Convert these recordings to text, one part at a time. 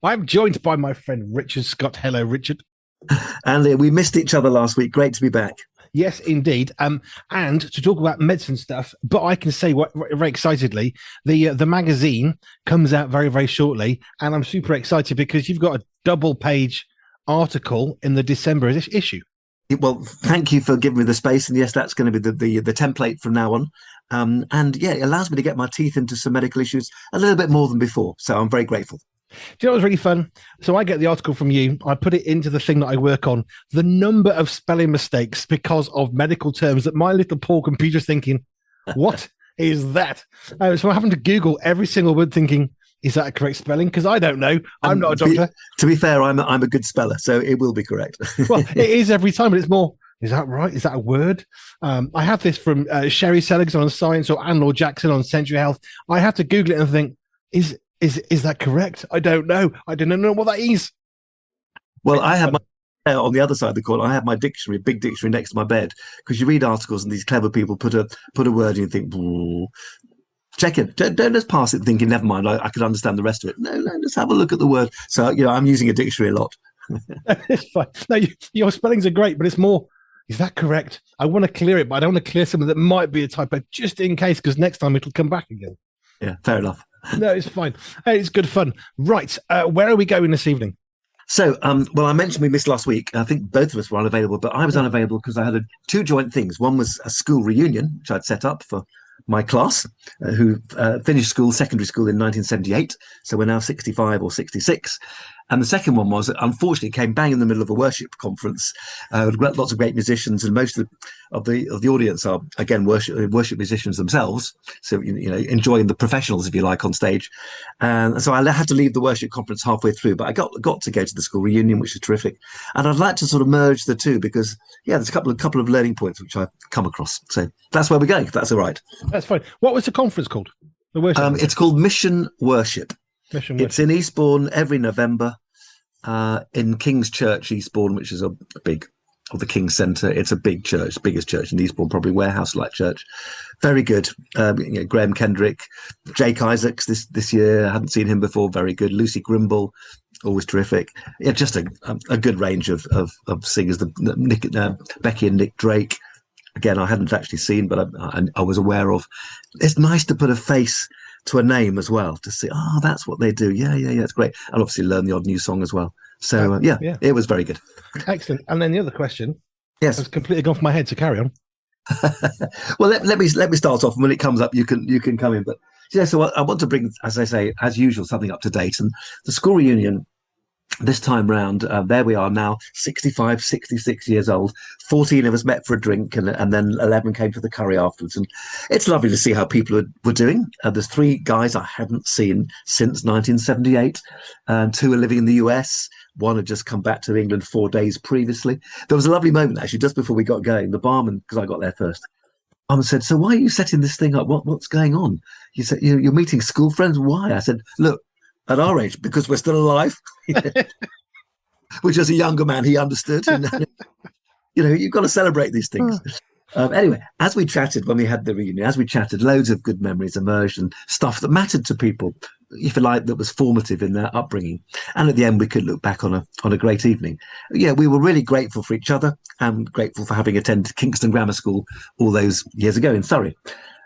I'm joined by my friend Richard Scott. Hello, Richard. And we missed each other last week. Great to be back. Yes, indeed. And to talk about medicine stuff, but I can say what very excitedly, the magazine comes out very, very shortly, and I'm super excited because you've got a double page article in the December issue. Well, thank you for giving me the space. And yes, that's going to be the template from now on. And yeah, it allows me to get my teeth into some medical issues a little bit more than before. So I'm very grateful. Do you know what was really fun? So I get the article from you. I put it into the thing that I work on. The number of spelling mistakes because of medical terms that my little poor computer's thinking, what is that? So I'm having to Google every single word thinking, is that a correct spelling? Because I don't know. I'm not a doctor. To be fair, I'm a good speller, so it will be correct. Well, it is every time, but it's more, is that right? Is that a word? I have this from Sherry Seligson on Science or Anne Law Jackson on Century Health. I have to Google it and think, is that correct? I don't know. I don't know what that is. Well, I have my on the other side of the corner. I have my dictionary, big dictionary next to my bed, because you read articles and these clever people put a word and you think, check it. Don't just pass it thinking, never mind, I could understand the rest of it. No, just have a look at the word. So, I'm using a dictionary a lot. It's fine. No, your spellings are great, but it's more, is that correct? I want to clear it, but I don't want to clear something that might be a typo just in case, because next time it'll come back again. Yeah, fair enough. No, it's fine. Hey, it's good fun. Right. Where are we going this evening? So, well, I mentioned we missed last week. I think both of us were unavailable, but I was unavailable because I had two joint things. One was a school reunion, which I'd set up for my class, who finished secondary school in 1978. So we're now 65 or 66. And the second one was, unfortunately, it came bang in the middle of a worship conference. Lots of great musicians, and most of the audience are, again, worship musicians themselves. So, enjoying the professionals, if you like, on stage. And so I had to leave the worship conference halfway through, but I got to go to the school reunion, which is terrific. And I'd like to sort of merge the two because, there's a couple of learning points which I've come across. So that's where we're going, if that's all right. That's fine. What was the conference called? The worship. It's called Mission Worship. It's in Eastbourne every November, in King's Church, Eastbourne, which is of the King's Centre. It's a big church, biggest church in Eastbourne, probably warehouse-like church. Very good. Graham Kendrick, Jake Isaacs this year. I hadn't seen him before. Very good. Lucy Grimble, always terrific. Yeah, just a good range of singers. Becky and Nick Drake. Again, I hadn't actually seen, but I was aware of. It's nice to put a face to a name as well, to see, that's what they do. Yeah, it's great. And obviously learn the odd new song as well. So, it was very good. Excellent. And then the other question has completely gone from my head, to carry on. Well, let me start off, and when it comes up, you can come in. But so I want to bring, as I say, as usual, something up to date. And the school reunion this time round, there we are now, 65, 66 years old. 14 of us met for a drink, and then 11 came for the curry afterwards. And it's lovely to see how people were doing. There's 3 guys I hadn't seen since 1978. 2 are living in the US. 1 had just come back to England 4 days previously. There was a lovely moment, actually, just before we got going. The barman, because I got there first, said, "So why are you setting this thing up? What's going on?" He said, "You're meeting school friends. Why?" I said, "Look, at our age, because we're still alive." Which, as a younger man, he understood. And, you've got to celebrate these things. Anyway, as we chatted when we had the reunion, loads of good memories emerged and stuff that mattered to people, if you like, that was formative in their upbringing. And at the end, we could look back on a great evening. Yeah, we were really grateful for each other and grateful for having attended Kingston Grammar School all those years ago in Surrey.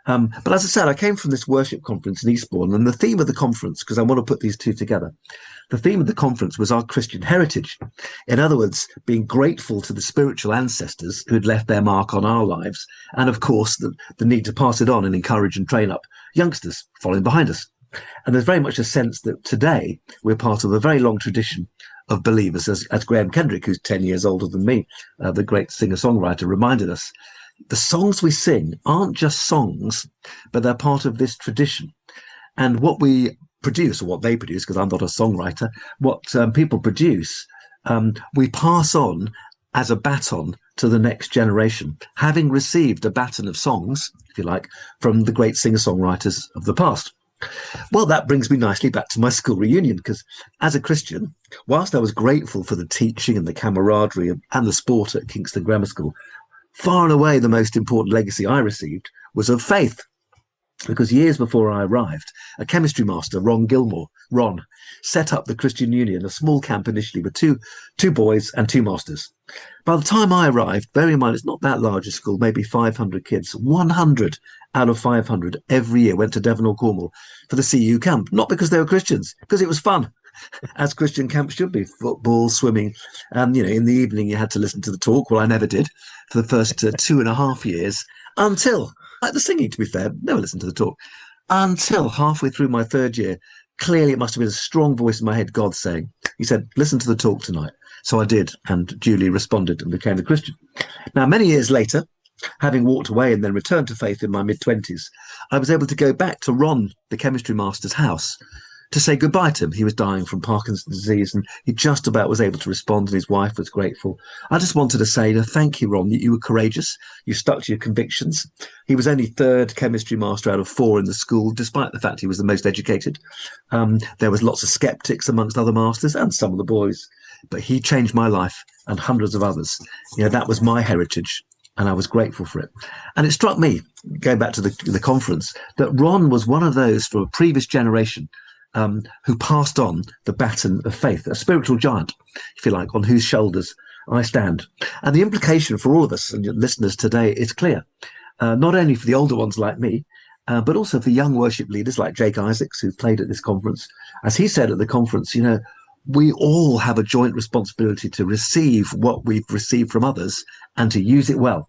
But as I said, I came from this worship conference in Eastbourne, and the theme of the conference, because I want to put these two together, the theme of the conference was our Christian heritage. In other words, being grateful to the spiritual ancestors who had left their mark on our lives, and of course, the need to pass it on and encourage and train up youngsters following behind us. And there's very much a sense that today we're part of a very long tradition of believers, as Graham Kendrick, who's 10 years older than me, the great singer-songwriter, reminded us. The songs we sing aren't just songs, but they're part of this tradition. And what we produce, or what they produce, because I'm not a songwriter, what people produce, we pass on as a baton to the next generation, having received a baton of songs, if you like, from the great singer-songwriters of the past. Well, that brings me nicely back to my school reunion, because as a Christian, whilst I was grateful for the teaching and the camaraderie and the sport at Kingston Grammar School, far and away the most important legacy I received was of faith. because years before I arrived, a chemistry master, Ron Gilmore, set up the Christian Union, a small camp initially with two boys and two masters. By the time I arrived, bear in mind it's not that large a school, maybe 500 kids, 100 out of 500 every year went to Devon or Cornwall for the CU camp, not because they were Christians, because it was fun, as Christian camps should be, football, swimming. And, in the evening you had to listen to the talk. Well, I never did for the first 2.5 years until, like the singing, to be fair, never listened to the talk, until halfway through my third year. Clearly, it must have been a strong voice in my head, God saying, he said, listen to the talk tonight. So I did, and duly responded and became a Christian. Now, many years later, having walked away and then returned to faith in my mid-20s, I was able to go back to Ron, the chemistry master's house, to say goodbye to him. He was dying from Parkinson's disease, and he just about was able to respond, and his wife was grateful. I just wanted to say, thank you, Ron, that you were courageous. You stuck to your convictions. He was only third chemistry master out of 4 in the school, despite the fact he was the most educated. There was lots of skeptics amongst other masters and some of the boys, but he changed my life and hundreds of others. That was my heritage, and I was grateful for it. And it struck me, going back to the conference, that Ron was one of those from a previous generation who passed on the baton of faith, a spiritual giant, if you like, on whose shoulders I stand. And the implication for all of us and your listeners today is clear, not only for the older ones like me, but also for young worship leaders like Jake Isaacs, who played at this conference. As he said at the conference, we all have a joint responsibility to receive what we've received from others and to use it well.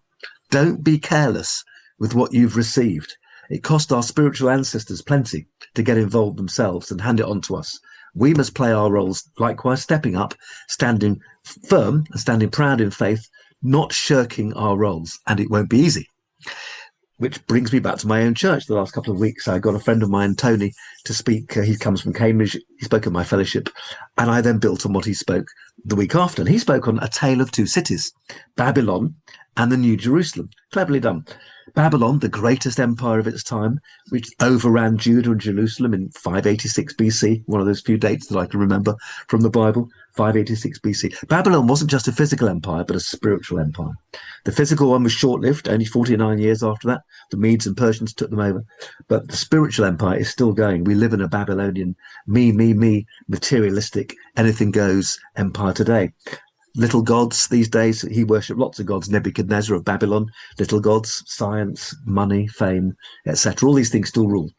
Don't be careless with what you've received. It cost our spiritual ancestors plenty to get involved themselves and hand it on to us. We must play our roles, likewise stepping up, standing firm and standing proud in faith, not shirking our roles. And it won't be easy. Which brings me back to my own church. The last couple of weeks, I got a friend of mine, Tony, to speak. He comes from Cambridge. He spoke at my fellowship. And I then built on what he spoke the week after. And he spoke on A Tale of Two Cities, Babylon and the New Jerusalem. Cleverly done. Babylon, the greatest empire of its time, which overran Judah and Jerusalem in 586 BC, one of those few dates that I can remember from the Bible, 586 BC. Babylon wasn't just a physical empire, but a spiritual empire. The physical one was short-lived, only 49 years after that. The Medes and Persians took them over. But the spiritual empire is still going. We live in a Babylonian, me, materialistic, anything goes empire today. Little gods these days, he worshipped lots of gods. Nebuchadnezzar of Babylon, little gods, science, money, fame, etc. All these things still rule.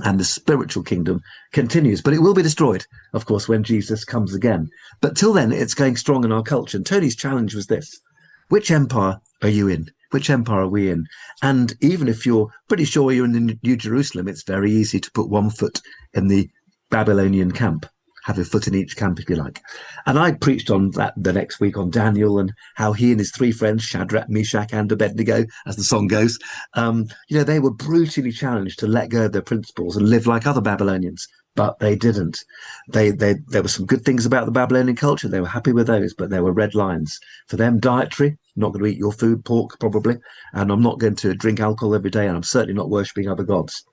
And the spiritual kingdom continues, but it will be destroyed, of course, when Jesus comes again. But till then, it's going strong in our culture. And Tony's challenge was this: which empire are you in? Which empire are we in? And even if you're pretty sure you're in the New Jerusalem, it's very easy to put one foot in the Babylonian camp. Have a foot in each camp, if you like. And I preached on that the next week on Daniel and how he and his 3 friends, Shadrach, Meshach, and Abednego, as the song goes, they were brutally challenged to let go of their principles and live like other Babylonians, but they didn't. There were some good things about the Babylonian culture. They were happy with those, but there were red lines. For them, dietary, not going to eat your food, pork probably, and I'm not going to drink alcohol every day, and I'm certainly not worshipping other gods.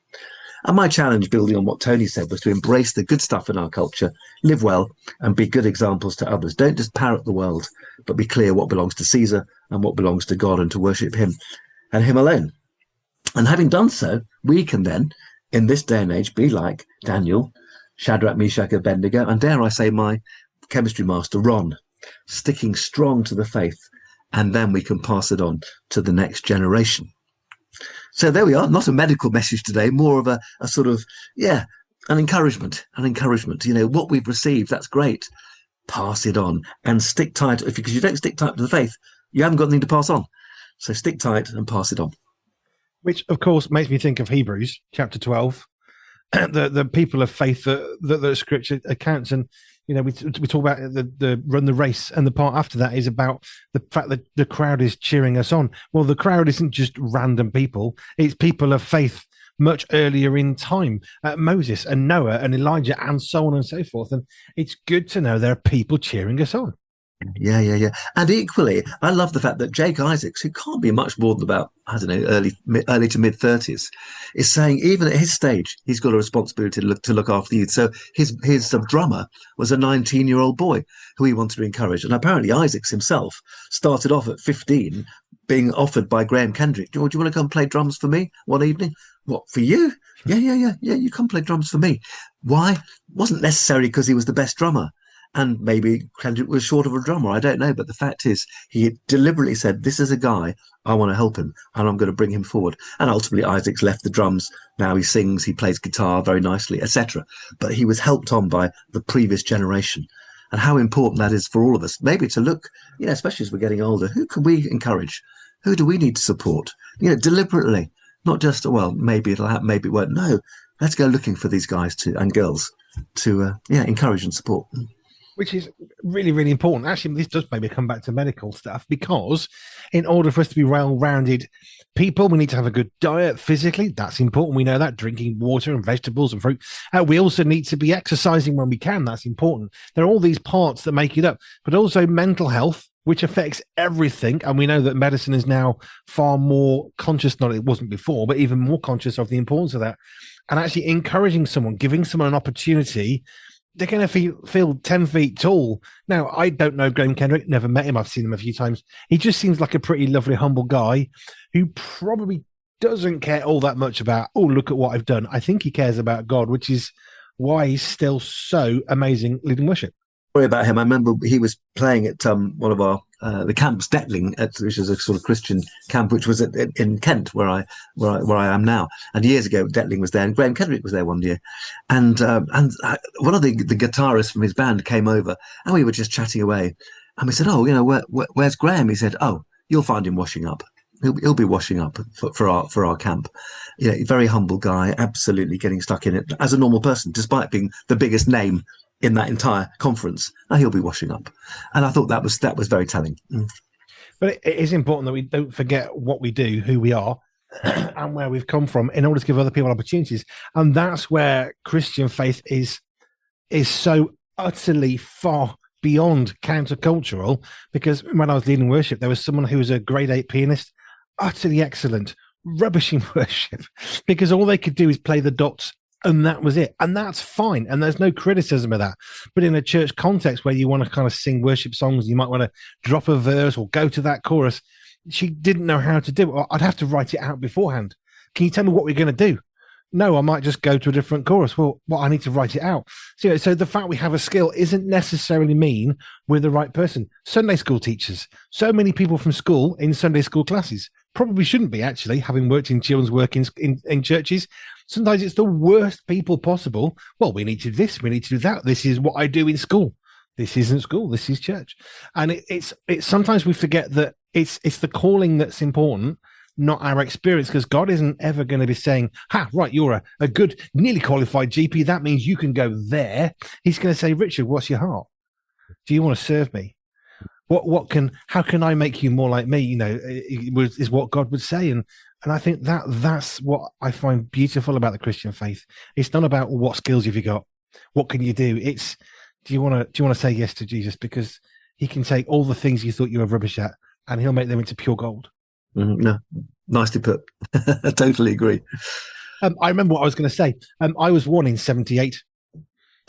And my challenge, building on what Tony said, was to embrace the good stuff in our culture, live well, and be good examples to others. Don't just parrot the world, but be clear what belongs to Caesar and what belongs to God, and to worship him and him alone. And having done so, we can then, in this day and age, be like Daniel, Shadrach, Meshach, Abednego, and dare I say my chemistry master, Ron, sticking strong to the faith, and then we can pass it on to the next generation. So there we are, not a medical message today, more of a sort of, an encouragement. What we've received, that's great. Pass it on and stick tight. Because you don't stick tight to the faith, you haven't got anything to pass on. So stick tight and pass it on. Which, of course, makes me think of Hebrews chapter 12, the people of faith that Scripture accounts. And we talk about the run the race, and the part after that is about the fact that the crowd is cheering us on. Well, the crowd isn't just random people; it's people of faith much earlier in time, Moses and Noah and Elijah, and so on and so forth. And it's good to know there are people cheering us on. Yeah. And equally, I love the fact that Jake Isaacs, who can't be much more than about, early to mid 30s, is saying even at his stage, he's got a responsibility to look after the youth. So his drummer was a 19-year-old boy who he wanted to encourage. And apparently Isaacs himself started off at 15 being offered by Graham Kendrick, do you want to come play drums for me one evening? What, for you? Yeah. You come play drums for me. Why? Wasn't necessarily because he was the best drummer. And maybe Kendrick was short of a drummer. I don't know. But the fact is, he deliberately said, this is a guy, I want to help him and I'm going to bring him forward. And ultimately, Isaac's left the drums. Now he sings, he plays guitar very nicely, etc. But he was helped on by the previous generation. And how important that is for all of us. Maybe to look, especially as we're getting older, who can we encourage? Who do we need to support? Deliberately, not just, well, maybe it'll happen, maybe it won't. No, let's go looking for these guys and girls to encourage and support. Which is really, really important. Actually, this does maybe come back to medical stuff, because in order for us to be well-rounded people, we need to have a good diet physically. That's important. We know that, drinking water and vegetables and fruit. We also need to be exercising when we can. That's important. There are all these parts that make it up, but also mental health, which affects everything. And we know that medicine is now far more conscious, not it wasn't before, but even more conscious of the importance of that. And actually encouraging someone, giving someone an opportunity, they're going to feel 10 feet tall. Now, I don't know Graham Kendrick, never met him. I've seen him a few times. He just seems like a pretty lovely, humble guy who probably doesn't care all that much about, oh, look at what I've done. I think he cares about God, which is why he's still so amazing leading worship. Sorry about him. I remember he was playing at one of our the camps, Detling, which is a sort of Christian camp, which was in Kent, where I am now. And years ago, Detling was there, and Graham Kendrick was there one year. And one of the guitarists from his band came over, and we were just chatting away. And we said, "Oh, where's Graham?" He said, "Oh, you'll find him washing up. He'll be washing up for our camp." Very humble guy, absolutely getting stuck in it as a normal person, despite being the biggest name in that entire conference. He'll be washing up. And I thought that was very telling. But it is important that we don't forget what we do, who we are, and where we've come from, in order to give other people opportunities. And that's where Christian faith is so utterly far beyond countercultural. Because when I was leading worship, there was someone who was a grade 8 pianist, utterly excellent, rubbish in worship, because all they could do is play the dots, and that was it. And that's fine. And there's no criticism of that. But in a church context where you want to kind of sing worship songs, you might want to drop a verse or go to that chorus. She didn't know how to do it. I'd have to write it out beforehand. Can you tell me what we're going to do? No, I might just go to a different chorus. Well, I need to write it out. So the fact we have a skill isn't necessarily mean we're the right person. Sunday school teachers, so many people from school in Sunday school classes, probably shouldn't be, actually, having worked in children's work in churches. Sometimes it's the worst people possible. Well, we need to do this, we need to do that. This is what I do in school. This isn't school, this is church. And it's sometimes we forget that it's the calling that's important, not our experience, because God isn't ever going to be saying, right, you're a good, nearly qualified GP. That means you can go there. He's going to say, Richard, what's your heart? Do you want to serve me? How can I make you more like me? Is what God would say. And I think that's what I find beautiful about the Christian faith. It's not about what skills have you got, what can you do. It's do you want to say yes to Jesus, because he can take all the things you thought you were rubbish at and he'll make them into pure gold. No, nicely put. I totally agree. I remember what I was going to say. I was born in 78.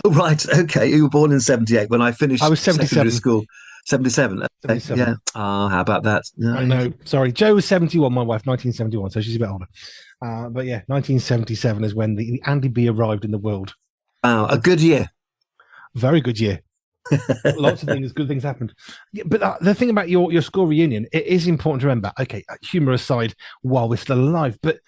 Oh, right. Okay. You were born in 78 when I finished I was 77. Secondary school. 77. 77. Yeah. How about that? No. I know. Sorry. Jo was 71, my wife, 1971. So she's a bit older. But yeah, 1977 is when the Andy B arrived in the world. Wow. A good year. Very good year. Lots of things, good things happened. Yeah, but the thing about your school reunion, it is important to remember. Okay, humor aside, while we're still alive, but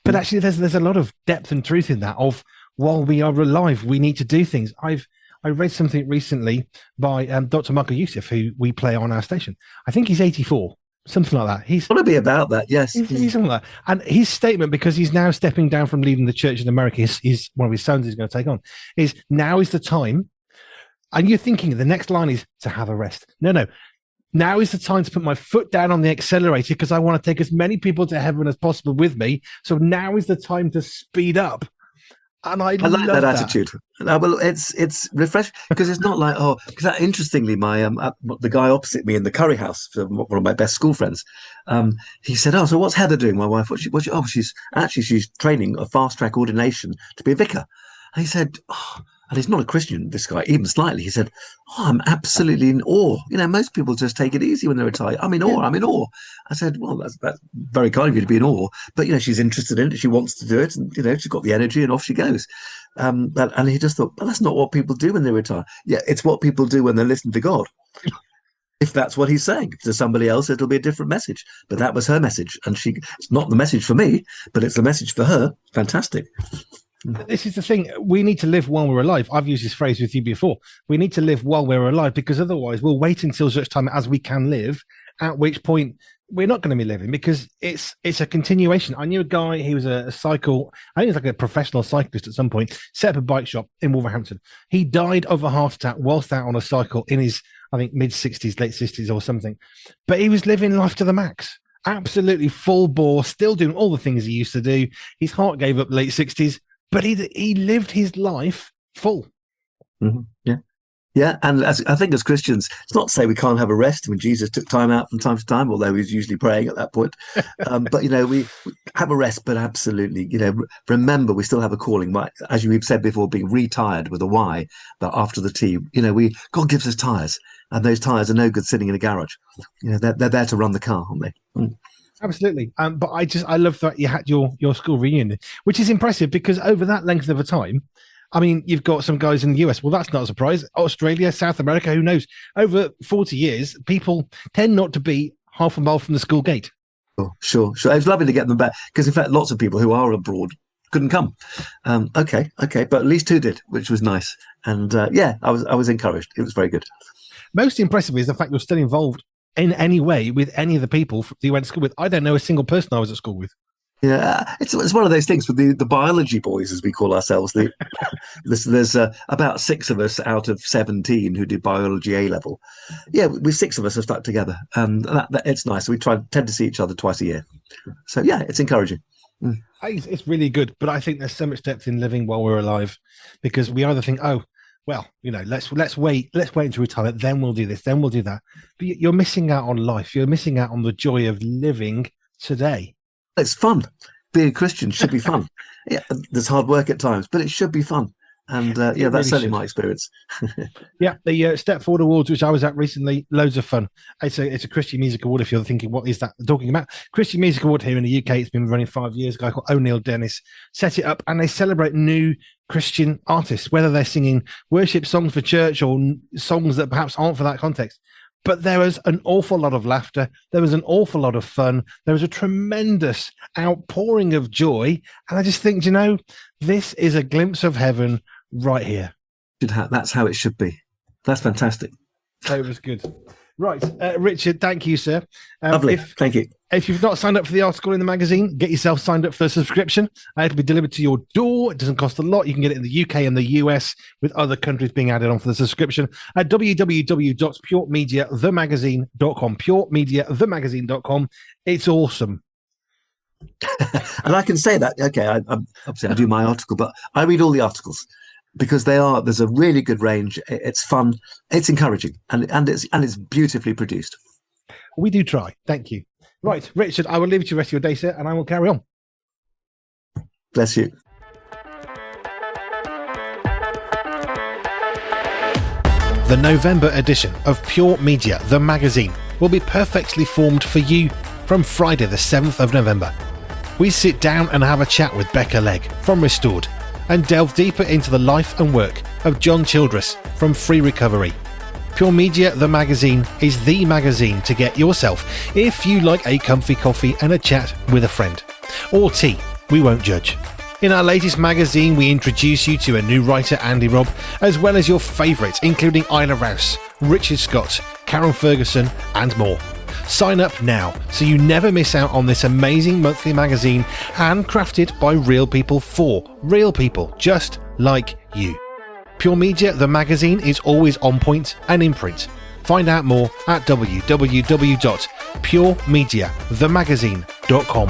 actually, there's a lot of depth and truth in that. Of while we are alive, we need to do things. I read something recently by Dr. Michael Youssef, who we play on our station. I think he's 84, something like that. He's got to be about that. Yes, he's something like that. And his statement, because he's now stepping down from leading the church in America, is one of his sons he's going to take on. Is now is the time. And you're thinking the next line is to have a rest. No. Now is the time to put my foot down on the accelerator, because I want to take as many people to heaven as possible with me. So now is the time to speed up. And I like that attitude. Well, it's refreshing, because it's not like, because interestingly, my the guy opposite me in the curry house, one of my best school friends, he said, so what's Heather doing? My wife, she's training a fast track ordination to be a vicar. And he said, And he's not a Christian, this guy, even slightly. He said, I'm absolutely in awe. Most people just take it easy when they retire. I'm in awe. I'm in awe. I said, well, that's very kind of you to be in awe. But, she's interested in it. She wants to do it. And, she's got the energy and off she goes. And he just thought, well, that's not what people do when they retire. Yeah, it's what people do when they listen to God. If that's what he's saying to somebody else, it'll be a different message. But that was her message. And it's not the message for me, but it's the message for her. Fantastic. This is the thing. We need to live while we're alive. I've used this phrase with you before. We need to live while we're alive, because otherwise we'll wait until such time as we can live, at which point we're not going to be living, because it's a continuation. I knew a guy, he was a cycle, I think he was like a professional cyclist at some point, set up a bike shop in Wolverhampton. He died of a heart attack whilst out on a cycle in his, I think, mid-60s, late 60s or something. But he was living life to the max. Absolutely full bore, still doing all the things he used to do. His heart gave up late 60s. But he lived his life full. Mm-hmm. Yeah. And I think as Christians, it's not to say we can't have a rest. I mean, Jesus took time out from time to time, although he was usually praying at that point. But, we have a rest, but absolutely, remember, we still have a calling. As you've said before, being retired with a Y, but after the T, God gives us tyres, and those tyres are no good sitting in a garage. They're there to run the car, aren't they? Mm. Absolutely. But I love that you had your school reunion, which is impressive, because over that length of a time, I mean, you've got some guys in the US. Well, that's not a surprise. Australia, South America, who knows? Over 40 years, people tend not to be half a mile from the school gate. Oh, sure. It was lovely to get them back, because in fact, lots of people who are abroad couldn't come. Okay. But at least 2 did, which was nice. And I was encouraged. It was very good. Most impressive is the fact you're still involved in any way with any of the people that you went to school with. I don't know a single person I was at school with. Yeah, it's one of those things with the biology boys, as we call ourselves. There's about 6 of us out of 17 who did biology A level. Yeah, 6 of us have stuck together, and that it's nice. We tend to see each other twice a year. So yeah, it's encouraging. Mm. It's really good, but I think there's so much depth in living while we're alive, because we either think, oh, well, let's wait until retirement, then we'll do this, then we'll do that. But you're missing out on life. You're missing out on the joy of living today. It's fun. Being a Christian should be fun. Yeah, there's hard work at times, but it should be fun. And that's really certainly my experience. Yeah, the Step Forward Awards, which I was at recently, loads of fun. It's a Christian Music Award. If you're thinking, what is that talking about? Christian Music Award here in the UK. It's been running 5 years. A guy called O'Neill Dennis set it up, and they celebrate new Christian artists, whether they're singing worship songs for church or songs that perhaps aren't for that context. But there was an awful lot of laughter. There was an awful lot of fun. There was a tremendous outpouring of joy. And I just think, this is a glimpse of heaven right here. That's how it should be. That's fantastic. It was good. Right. Richard, thank you, sir. Lovely. Thank you. If you've not signed up for the article in the magazine, get yourself signed up for a subscription. It'll be delivered to your door. It doesn't cost a lot. You can get it in the UK and the US, with other countries being added on for the subscription at www.puremediathemagazine.com. Puremediathemagazine.com. It's awesome. And I can say that, okay, obviously I do my article, but I read all the articles, because there's a really good range. It's fun, it's encouraging, and it's beautifully produced. We do try. Thank you. Right, Richard, I will leave it to the rest of your day, sir, and I will carry on. Bless you. The November edition of Pure Media, the magazine, will be perfectly formed for you from Friday the 7th of November. We sit down and have a chat with Becca Legg from Restored, and delve deeper into the life and work of John Childress from Free Recovery. Pure Media, the magazine, is the magazine to get yourself if you like a comfy coffee and a chat with a friend. Or tea, we won't judge. In our latest magazine, we introduce you to a new writer, Andy Robb, as well as your favourites, including Isla Rouse, Richard Scott, Karen Ferguson, and more. Sign up now so you never miss out on this amazing monthly magazine, handcrafted by real people for real people just like you. Pure Media, the magazine, is always on point and in print. Find out more at www.puremediathemagazine.com.